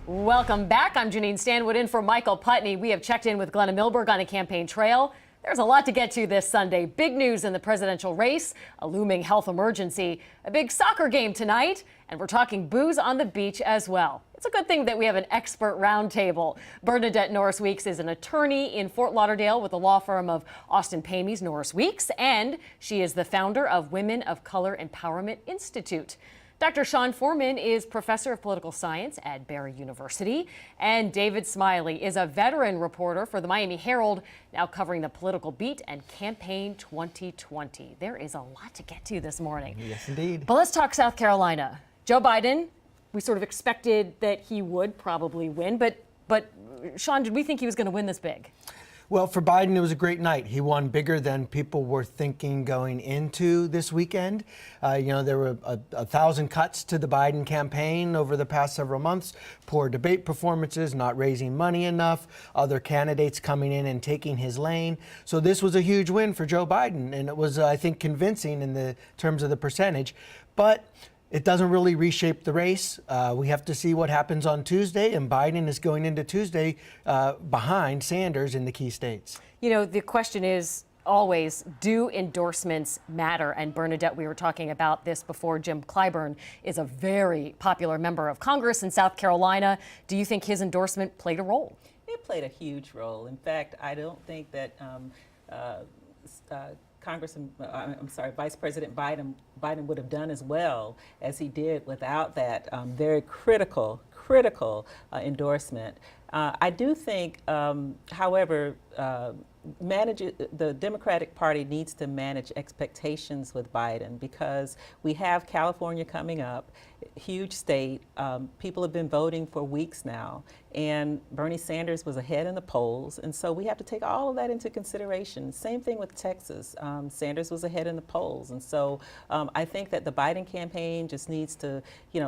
Welcome back. I'm Janine Stanwood in for Michael Putney. We have checked in with Glenna Milberg on a campaign trail. There's a lot to get to this Sunday. Big news in the presidential race, a looming health emergency, a big soccer game tonight, and we're talking booze on the beach as well. It's a good thing that we have an expert roundtable. Burnadette Norris-Weeks is an attorney in Fort Lauderdale with the law firm of Austin Pamey's Norris-Weeks, and she is the founder of Women of Color Empowerment Institute. Dr. Foreman is professor of political science at Barry University, and David Smiley is a veteran reporter for the Miami Herald, now covering the political beat and campaign 2020. There is a lot to get to this morning. Yes, indeed. But let's talk South Carolina. Joe Biden, we sort of expected that he would probably win, but Sean, did we think he was going to win this big? Well, for Biden, it was a great night. He won bigger than people were thinking going into this weekend. There were 1,000 cuts to the Biden campaign over the past several months. Poor debate performances, not raising money enough, other candidates coming in and taking his lane. So this was a huge win for Joe Biden, and it was, I think, convincing in the terms of the percentage. But it doesn't really reshape the race. We have to see what happens on Tuesday, and Biden is going into Tuesday behind Sanders in the key states. You know, the question is always, do endorsements matter? And Bernadette, we were talking about this before. Jim Clyburn is a very popular member of Congress in South Carolina. Do you think his endorsement played a role? It played a huge role. In fact, I don't think that Vice President Biden would have done as well as he did without that very critical endorsement. I do think, however, the Democratic Party needs to manage expectations with Biden, because we have California coming up, huge state. People have been voting for weeks now, and Bernie Sanders was ahead in the polls, and so we have to take all of that into consideration. Same thing with Texas. Sanders was ahead in the polls, and so I think that the Biden campaign just needs to,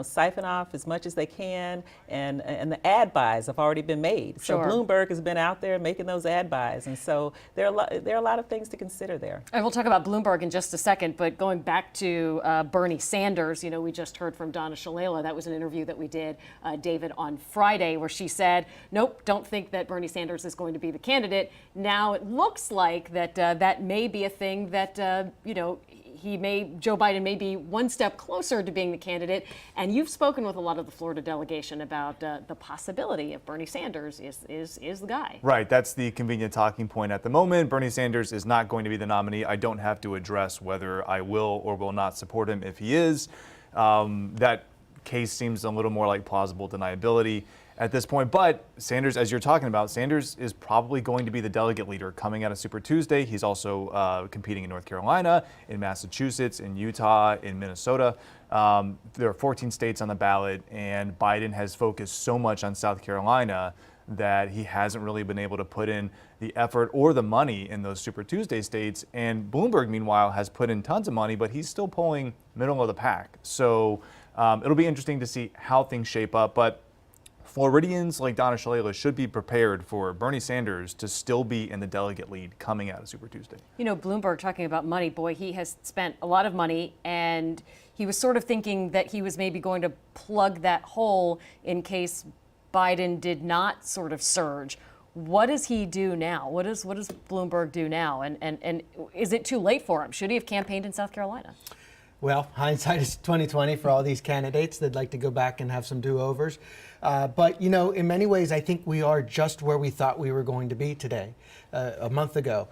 siphon off as much as they can, and the ad buys have already been made. Sure. So Bloomberg has been out there making those ad buys, and so there are a lot of things to consider there. And we'll talk about Bloomberg in just a second, but going back to Bernie Sanders, we just heard from Donna Shalala. That was an interview that we did, David, on Friday, where she said, nope, don't think that Bernie Sanders is going to be the candidate. Now it looks like that may be a thing that, Joe Biden may be one step closer to being the candidate. And you've spoken with a lot of the Florida delegation about the possibility of Bernie Sanders is the guy. Right. That's the convenient talking point at the moment. Bernie Sanders is not going to be the nominee. I don't have to address whether I will or will not support him if he is. That case seems a little more like plausible deniability at this point. But Sanders, as you're talking about, Sanders is probably going to be the delegate leader coming out of Super Tuesday. He's also competing in North Carolina, in Massachusetts, in Utah, in Minnesota. There are 14 states on the ballot, and Biden has focused so much on South Carolina that he hasn't really been able to put in the effort or the money in those Super Tuesday states. And Bloomberg, meanwhile, has put in tons of money, but he's still polling middle of the pack. So it'll be interesting to see how things shape up. But Floridians like Donna Shalala should be prepared for Bernie Sanders to still be in the delegate lead coming out of Super Tuesday. Bloomberg, talking about money, boy, he has spent a lot of money, and he was sort of thinking that he was maybe going to plug that hole in case Biden did not sort of surge. What does he do now? What does Bloomberg do now? And is it too late for him? Should he have campaigned in South Carolina? Well, hindsight is 20/20 for all these candidates. They'd like to go back and have some do-overs. But, in many ways, I think we are just where we thought we were going to be today. A month ago,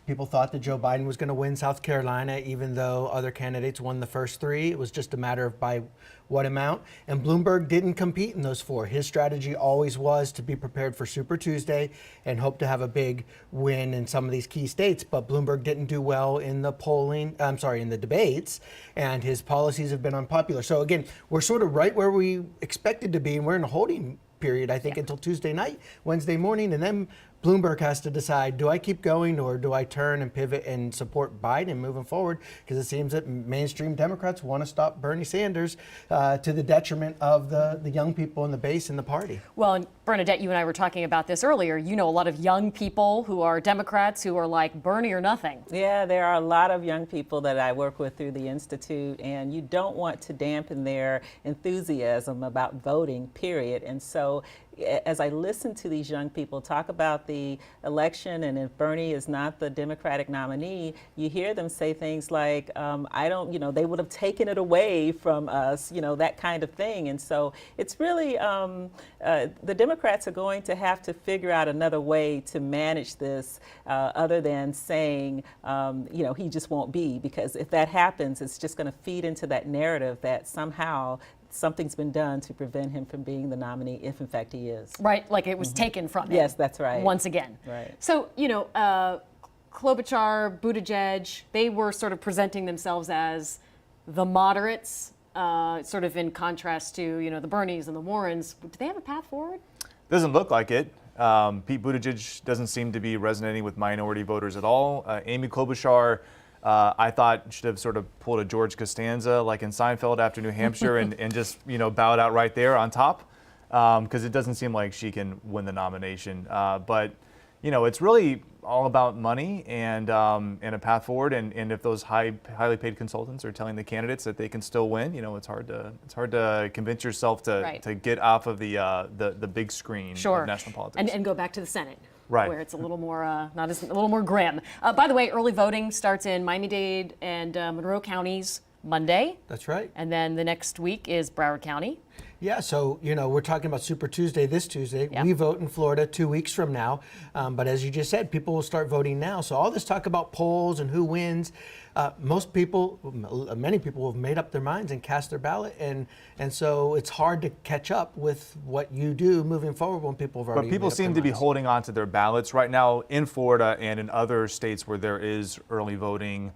people thought that Joe Biden was going to win South Carolina, even though other candidates won the first three. It was just a matter of by what amount. And Bloomberg didn't compete in those four. His strategy always was to be prepared for Super Tuesday and hope to have a big win in some of these key states. But Bloomberg didn't do well in the in the debates, and his policies have been unpopular. So again, we're sort of right where we expected to be, and we're in a holding period, I think, until Tuesday night, Wednesday morning, and then Bloomberg has to decide, do I keep going or do I turn and pivot and support Biden moving forward? Because it seems that mainstream Democrats want to stop Bernie Sanders to the detriment of the young people in the base in the party. Well, and Bernadette, you and I were talking about this earlier. You know a lot of young people who are Democrats who are like Bernie or nothing. Yeah, there are a lot of young people that I work with through the Institute, and you don't want to dampen their enthusiasm about voting, period. And so as I listen to these young people talk about the election, and if Bernie is not the Democratic nominee, you hear them say things like, they would have taken it away from us, that kind of thing. And so it's really, the Democrats are going to have to figure out another way to manage this other than saying, he just won't be, because if that happens, it's just going to feed into that narrative that somehow something's been done to prevent him from being the nominee, if in fact he is. Right, like it was taken from him. Yes, that's right. Once again. Right. So, Klobuchar, Buttigieg, they were sort of presenting themselves as the moderates, sort of in contrast to, the Bernies and the Warrens. Do they have a path forward? Doesn't look like it. Pete Buttigieg doesn't seem to be resonating with minority voters at all. Amy Klobuchar, I thought should have sort of pulled a George Costanza like in Seinfeld after New Hampshire and just, bowed out right there on top, because it doesn't seem like she can win the nomination. But, it's really all about money and a path forward. And if those highly paid consultants are telling the candidates that they can still win, it's hard to convince yourself to get off of the big screen of national politics. And go back to the Senate. Right. Where it's a little more, a little more grim. By the way, early voting starts in Miami-Dade and Monroe counties Monday. That's right. And then the next week is Broward County. Yeah, so, we're talking about Super Tuesday this Tuesday. Yeah. We vote in Florida 2 weeks from now. But as you just said, people will start voting now. So all this talk about polls and who wins, many people have made up their minds and cast their ballot. And so it's hard to catch up with what you do moving forward when people have already But people seem to be holding on to their ballots right now in Florida and in other states where there is early voting.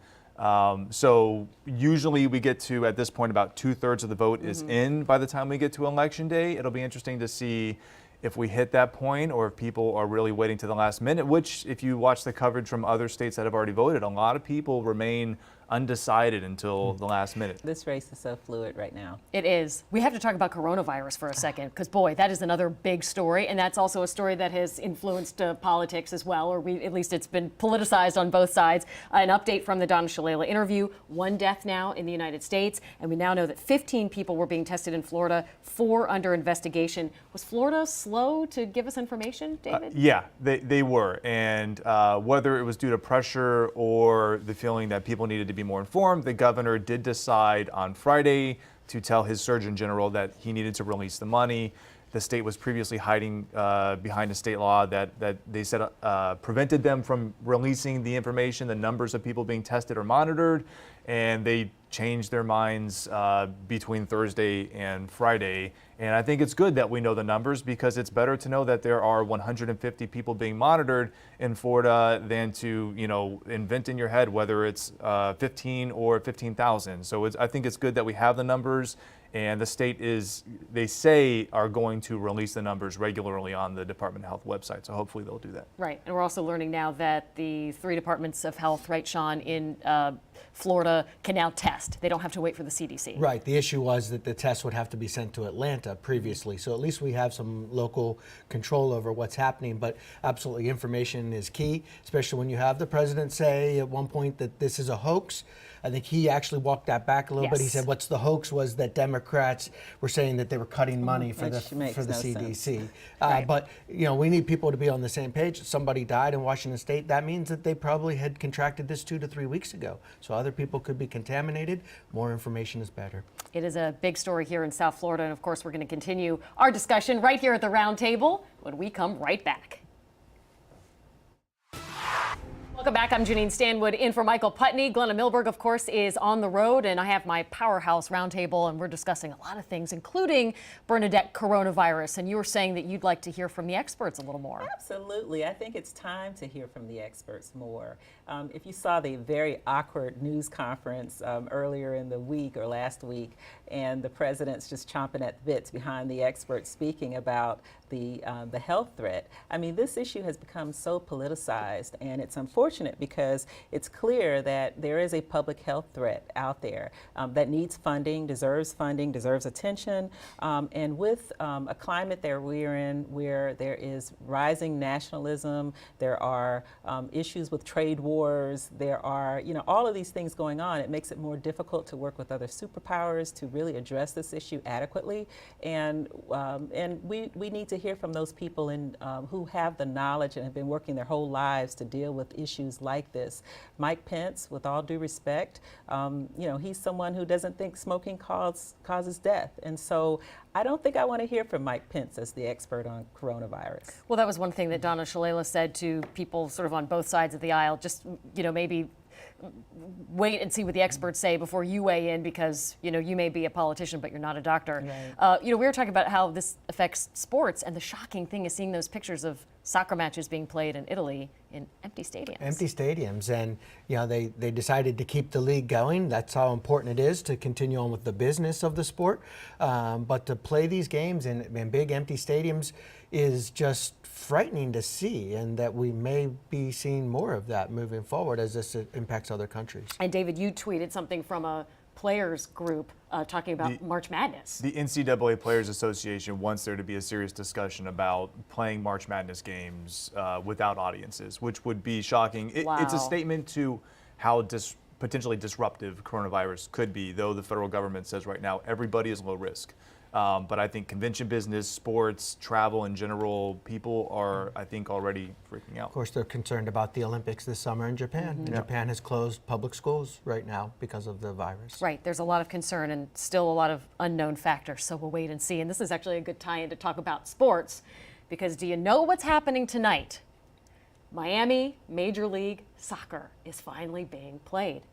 So usually we get to, at this point, about 2/3 of the vote is in by the time we get to Election Day. It'll be interesting to see if we hit that point or if people are really waiting to the last minute, which if you watch the coverage from other states that have already voted, a lot of people remain undecided until the last minute. This race is so fluid right now. It is. We have to talk about coronavirus for a second, because boy, that is another big story, and that's also a story that has influenced politics as well, or at least it's been politicized on both sides. An update from the Donna Shalala interview: 1 death now in the United States, and we now know that 15 people were being tested in Florida, 4 under investigation. Was Florida slow to give us information, David? Yeah, they were, and whether it was due to pressure or the feeling that people needed to be more informed, the governor did decide on Friday to tell his Surgeon General that he needed to release the money. The state was previously hiding behind a state law that they said prevented them from releasing the information, the numbers of people being tested or monitored, and they changed their minds between Thursday and Friday. And I think it's good that we know the numbers, because it's better to know that there are 150 people being monitored in Florida than to, invent in your head whether it's 15 or 15,000. So I think it's good that we have the numbers, and the state they say, are going to release the numbers regularly on the Department of Health website. So hopefully they'll do that. Right, and we're also learning now that the 3 departments of health, right, Sean, in Florida can now test. They don't have to wait for the CDC. Right. The issue was that the test would have to be sent to Atlanta previously. So at least we have some local control over what's happening. But absolutely, information is key, especially when you have the president say at one point that this is a hoax. I think he actually walked that back a little bit. He said what's the hoax was that Democrats were saying that they were cutting money for the CDC. Right. But we need people to be on the same page. Somebody died in Washington State. That means that they probably had contracted this 2 to 3 weeks ago. So other people could be contaminated. More information is better. It is a big story here in South Florida, and of course we're going to continue our discussion right here at the Roundtable when we come right back. Welcome back. I'm Janine Stanwood in for Michael Putney. Glenna Milberg, of course, is on the road, and I have my powerhouse roundtable, and we're discussing a lot of things, including Bernadette coronavirus. And you were saying that you'd like to hear from the experts a little more. Absolutely. I think it's time to hear from the experts more. If you saw the very awkward news conference earlier in the week or last week, and the president's just chomping at the bits behind the experts speaking about the health threat. I mean, this issue has become so politicized, and it's unfortunate because it's clear that there is a public health threat out there that needs funding, deserves attention, and with a climate that we're in where there is rising nationalism, there are issues with trade wars, there are, all of these things going on. It makes it more difficult to work with other superpowers to really address this issue adequately, and we need to hear from those people who have the knowledge and have been working their whole lives to deal with issues like this. Mike Pence, with all due respect, he's someone who doesn't think smoking causes death, and so I don't think I want to hear from Mike Pence as the expert on coronavirus. Well, that was one thing that Donna Shalala said to people sort of on both sides of the aisle, just, maybe wait and see what the experts say before you weigh in, because you may be a politician but you're not a doctor. Right. We were talking about how this affects sports, and the shocking thing is seeing those pictures of soccer matches being played in Italy in empty stadiums. Empty stadiums, and they decided to keep the league going. That's how important it is to continue on with the business of the sport. But to play these games in big empty stadiums is just frightening to see, and that we may be seeing more of that moving forward as this impacts other countries. And David, you tweeted something from a players group talking about March Madness. The NCAA Players Association wants there to be a serious discussion about playing March Madness games without audiences, which would be shocking. Wow. It's a statement to how potentially disruptive coronavirus could be, though the federal government says right now everybody is low risk. But I think convention business, sports, travel in general, people are, I think, already freaking out. Of course, they're concerned about the Olympics this summer in Japan. Mm-hmm. And Japan has closed public schools right now because of the virus. Right. There's a lot of concern and still a lot of unknown factors. So we'll wait and see. And this is actually a good tie-in to talk about sports, because do you know what's happening tonight? Miami Major League Soccer is finally being played.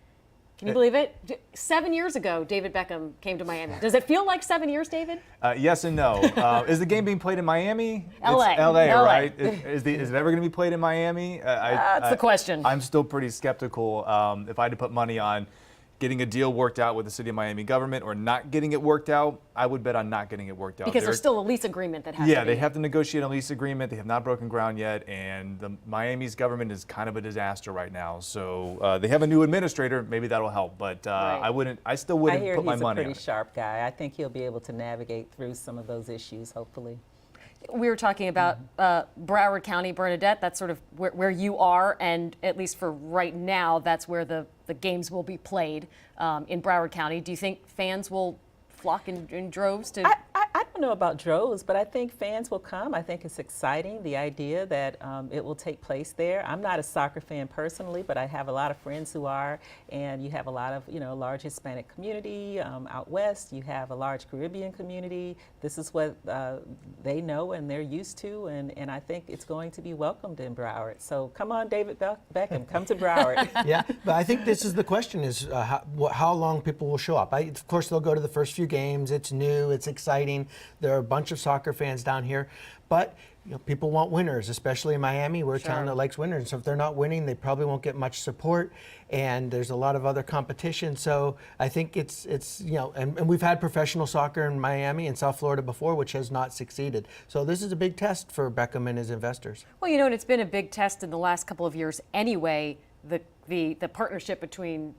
Can you believe it? 7 years ago, David Beckham came to Miami. Does it feel like 7 years, David? Yes and no. Is the game being played in Miami? LA. It's LA, right? Is it ever going to be played in Miami? That's the question. I'm still pretty skeptical. If I had to put money on getting a deal worked out with the city of Miami government or not getting it worked out, I would bet on not getting it worked out. Because there's still a lease agreement that has to be. Yeah, they have to negotiate a lease agreement. They have not broken ground yet, and the Miami's government is kind of a disaster right now. So they have a new administrator. Maybe that'll help, but right. I still wouldn't put my money on it. I hear he's a pretty sharp guy. I think he'll be able to navigate through some of those issues, hopefully. We were talking about Broward County, Burnadette. That's sort of where you are, and at least for right now, that's where the games will be played in Broward County. Do you think fans will flock in droves to? I don't know about droves, but I think fans will come. I think it's exciting, the idea that it will take place there. I'm not a soccer fan personally, but I have a lot of friends who are, and you have a lot of, large Hispanic community out west. You have a large Caribbean community. This is what they know and they're used to, and I think it's going to be welcomed in Broward. So come on, David Beckham, come to Broward. Yeah, but I think this is the question, is how long people will show up. Of course, they'll go to the first few games. It's new, it's exciting. There are a bunch of soccer fans down here, but people want winners, especially in Miami. We're a town that likes winners. So if they're not winning, they probably won't get much support, and there's a lot of other competition. So I think it's and we've had professional soccer in Miami and South Florida before, which has not succeeded. So this is a big test for Beckham and his investors. Well, and it's been a big test in the last couple of years anyway, the partnership between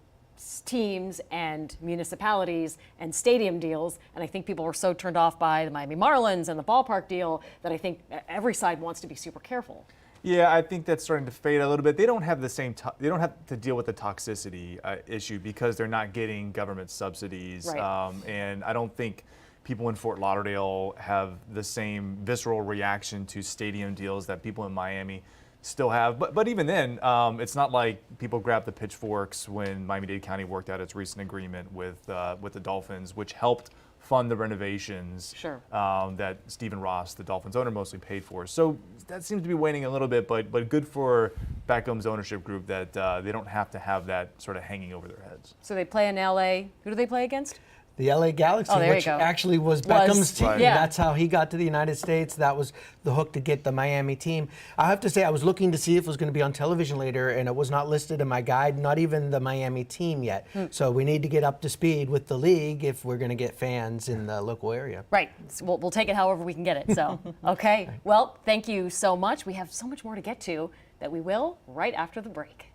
teams and municipalities and stadium deals, and I think people were so turned off by the Miami Marlins and the ballpark deal that I think every side wants to be super careful. Yeah, I think that's starting to fade a little bit. They don't have the same. They don't have to deal with the toxicity issue because they're not getting government subsidies, right. And I don't think people in Fort Lauderdale have the same visceral reaction to stadium deals that people in Miami still have. But even then, it's not like people grabbed the pitchforks when Miami-Dade County worked out its recent agreement with the Dolphins, which helped fund the renovations that Stephen Ross, the Dolphins owner, mostly paid for. So that seems to be waning a little bit, but good for Beckham's ownership group that they don't have to have that sort of hanging over their heads. So they play in LA. Who do they play against? The LA Galaxy, Oh, there you which go. actually was Beckham's team. Right. Yeah. That's how he got to the United States. That was the hook to get the Miami team. I have to say, I was looking to see if it was going to be on television later, and it was not listed in my guide, not even the Miami team yet. So we need to get up to speed with the league if we're going to get fans in the local area. Right. So we'll take it however we can get it. So, okay. Well, thank you so much. We have so much more to get to that we will right after the break.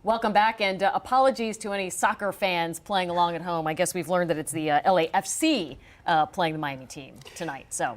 Welcome back, and apologies to any soccer fans playing along at home. I guess we've learned that it's the LAFC playing the Miami team tonight. So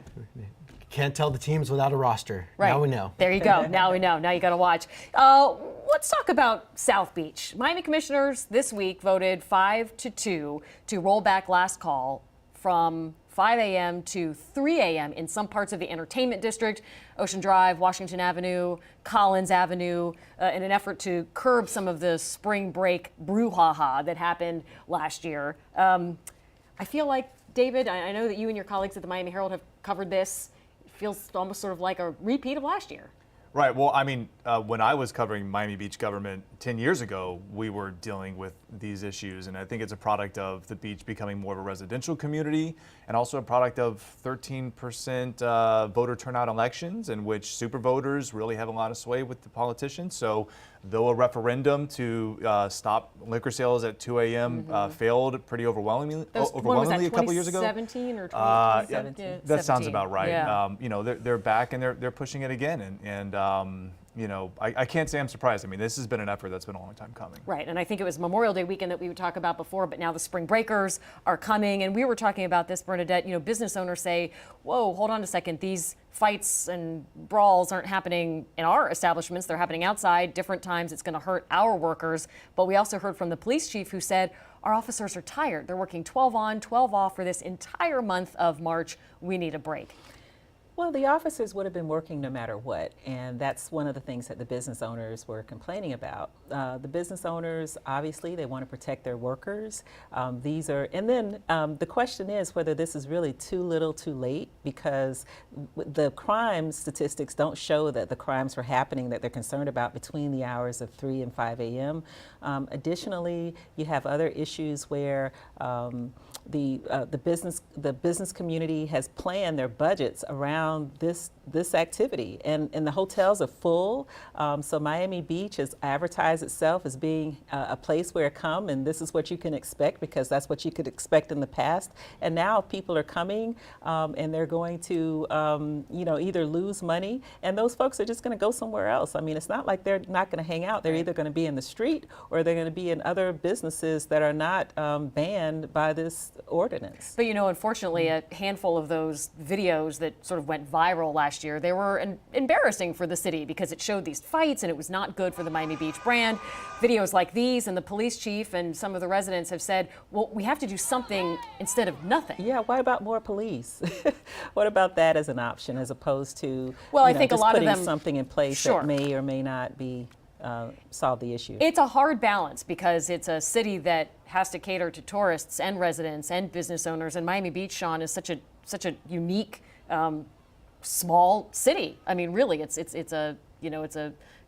Can't tell the teams without a roster. right. Now we know. There you go. Now we know. Now you got to watch. Let's talk about South Beach. Miami commissioners this week voted 5-2 to roll back last call from 5 a.m. to 3 a.m. in some parts of the entertainment district, Ocean Drive, Washington Avenue, Collins Avenue, in an effort to curb some of the spring break brouhaha that happened last year. I feel like, David, I know that you and your colleagues at the Miami Herald have covered this. It feels almost sort of like a repeat of last year. Right. Well, I mean, when I was covering Miami Beach government 10 years ago, we were dealing with these issues. And I think it's a product of the beach becoming more of a residential community and also a product of 13% voter turnout elections in which super voters really have a lot of sway with the politicians. So though a referendum to stop liquor sales at 2 a.m. Failed pretty overwhelmingly, When was that, a couple years ago. 2017 or 2017? Yeah, That sounds 17. about right. Yeah. You know, they're back and they're pushing it again. And you know, I can't say I'm surprised. I mean, this has been an effort that's been a long time coming. Right, and I think it was Memorial Day weekend that we would talk about before, but now the spring breakers are coming, and we were talking about this, Burnadette. You know, business owners say, whoa, hold on a second, these fights and brawls aren't happening in our establishments, they're happening outside, different times, it's gonna hurt our workers. But we also heard from the police chief who said, our officers are tired. They're working 12 on, 12 off for this entire month of March. We need a break. Well, the officers would have been working no matter what, and that's one of the things that the business owners were complaining about. The business owners, obviously, they want to protect their workers. And then the question is whether this is really too little, too late, because the crime statistics don't show that the crimes were happening that they're concerned about between the hours of 3 and 5 a.m. Additionally, you have other issues where the business community has planned their budgets around this activity, and the hotels are full. So Miami Beach has advertised itself as being a place where come, and this is what you can expect because that's what you could expect in the past. And now people are coming, and they're going to either lose money, and those folks are just going to go somewhere else. I mean, it's not like they're not going to hang out. They're either going to be in the street or they're going to be in other businesses that are not banned by this ordinance. But you know, unfortunately, a handful of those videos that sort of went viral last year, they were embarrassing for the city because it showed these fights and it was not good for the Miami Beach brand. Videos like these, and the police chief and some of the residents have said, well, we have to do something instead of nothing. Yeah, what about more police? What about that as an option as opposed to I think a just lot of putting them, something in place sure, that may or may not be solve the issue? It's a hard balance because it's a city that has to cater to tourists and residents and business owners, and Miami Beach, Sean, is such a unique small city. I mean, really, it's a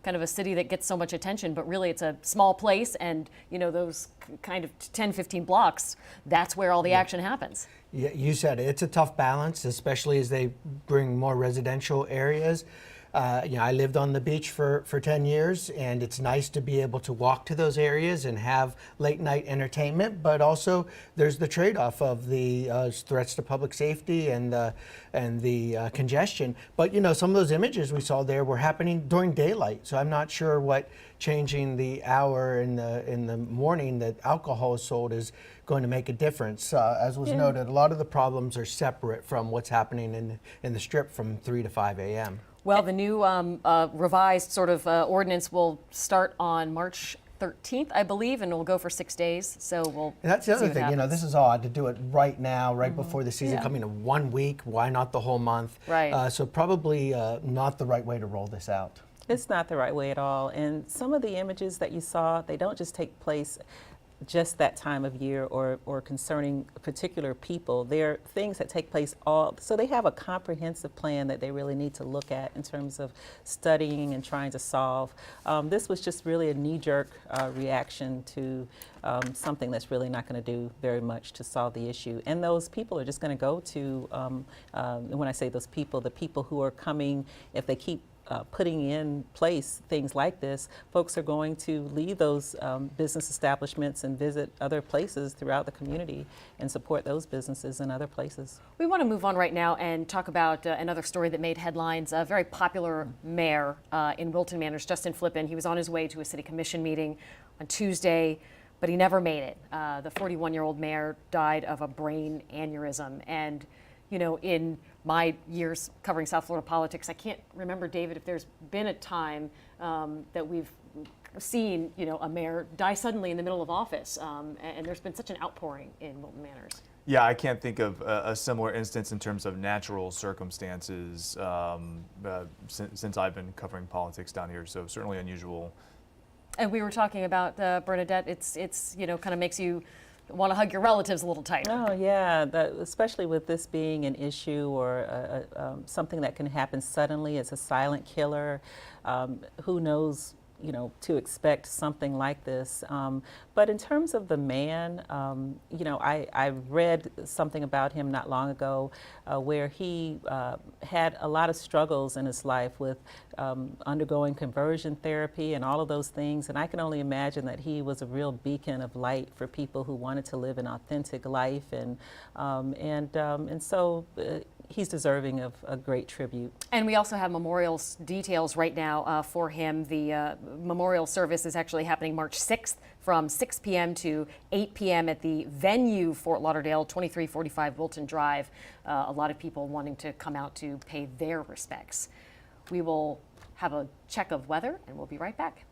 kind of a city that gets so much attention, but really it's a small place, and those kind of 10, 15 blocks, that's where all the action happens. Yeah, you said it. It's a tough balance, especially as they bring more residential areas. I lived on the beach for 10 years, and it's nice to be able to walk to those areas and have late night entertainment, but also there's the trade-off of the threats to public safety and the congestion. But some of those images we saw there were happening during daylight, so I'm not sure what changing the hour in the morning that alcohol is sold is going to make a difference. As was noted, a lot of the problems are separate from what's happening in the Strip from 3 to 5 a.m. Well, the new revised sort of ordinance will start on March 13th, I believe, and it will go for 6 days. So we'll. And that's the other thing. happens. This is odd to do it right now, right before the season coming in 1 week. Why not the whole month? Right. So probably not the right way to roll this out. It's not the right way at all. And some of the images that you saw, they don't just take place just that time of year or concerning particular people. There are things that take place so they have a comprehensive plan that they really need to look at in terms of studying and trying to solve. This was just really a knee-jerk reaction to something that's really not going to do very much to solve the issue. And those people are just going to go to, when I say those people, the people who are coming, if they keep putting in place things like this, folks are going to leave those business establishments and visit other places throughout the community and support those businesses in other places. We want to move on right now and talk about another story that made headlines. A very popular mayor in Wilton Manors, Justin Flippen. He was on his way to a city commission meeting on Tuesday, but he never made it. The 41-year-old mayor died of a brain aneurysm. And you know, in my years covering South Florida politics, I can't remember, David, if there's been a time that we've seen, you know, a mayor die suddenly in the middle of office, and there's been such an outpouring in Wilton Manors. Yeah, I can't think of a similar instance in terms of natural circumstances since I've been covering politics down here, so certainly unusual. And we were talking about Burnadette. It's you know, kind of makes you want to hug your relatives a little tighter. Oh yeah, especially with this being an issue or something that can happen suddenly. It's a silent killer. Who knows, you know, to expect something like this. But in terms of the man, you know, I read something about him not long ago where he had a lot of struggles in his life with undergoing conversion therapy and all of those things. And I can only imagine that he was a real beacon of light for people who wanted to live an authentic life. And so he's deserving of a great tribute. And we also have memorial details right now for him. The memorial service is actually happening March 6th from 6 p.m. to 8 p.m. at the venue, Fort Lauderdale, 2345 Wilton Drive. A lot of people wanting to come out to pay their respects. We will have a check of weather, and we'll be right back.